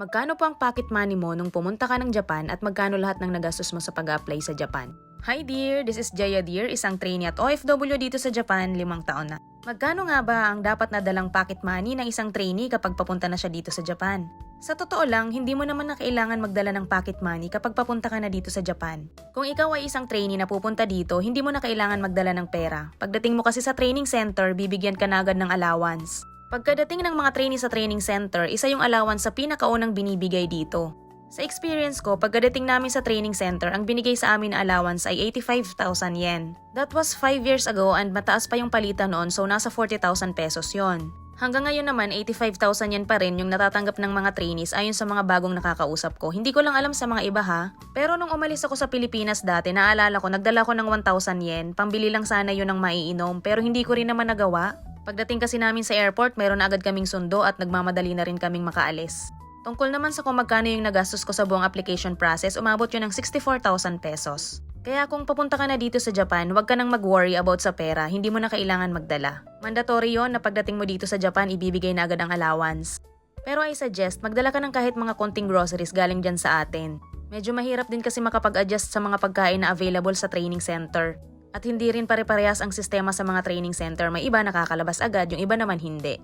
Magkano po ang pocket money mo nung pumunta ka ng Japan at magkano lahat ng nagastos mo sa pag-apply sa Japan? Hi dear, this is Jaya dear, isang trainee at OFW dito sa Japan, 5 taon na. Magkano nga ba ang dapat nadalang pocket money ng isang trainee kapag papunta na siya dito sa Japan? Sa totoo lang, hindi mo naman na kailangan magdala ng pocket money kapag papunta ka na dito sa Japan. Kung ikaw ay isang trainee na pupunta dito, hindi mo na kailangan magdala ng pera. Pagdating mo kasi sa training center, bibigyan ka na agad ng allowance. Pagkadating ng mga trainee sa training center, isa yung allowance sa pinakaunang binibigay dito. Sa experience ko, pagkadating namin sa training center, ang binigay sa amin na allowance ay 85,000 yen. That was 5 years ago and mataas pa yung palitan noon, so nasa 40,000 pesos yon. Hanggang ngayon naman, 85,000 yen pa rin yung natatanggap ng mga trainees ayon sa mga bagong nakakausap ko. Hindi ko lang alam sa mga iba ha. Pero nung umalis ako sa Pilipinas dati, naalala ko, nagdala ko ng 1,000 yen. Pambili lang sana yun ng maiinom, pero hindi ko rin naman nagawa. Pagdating kasi namin sa airport, mayroon na agad kaming sundo at nagmamadali na rin kaming makaalis. Tungkol naman sa kung magkano yung nagastos ko sa buong application process, umabot yun ng 64,000 pesos. Kaya kung papunta ka na dito sa Japan, huwag ka nang mag-worry about sa pera, hindi mo na kailangan magdala. Mandatory yon na pagdating mo dito sa Japan, ibibigay na agad ang allowance. Pero I suggest, magdala ka ng kahit mga konting groceries galing dyan sa atin. Medyo mahirap din kasi makapag-adjust sa mga pagkain na available sa training center. At hindi rin pare-parehas ang sistema sa mga training center, may iba nakakalabas agad, yung iba naman hindi.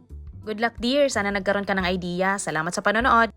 Good luck dear, sana nagkaroon ka ng idea. Salamat sa panonood!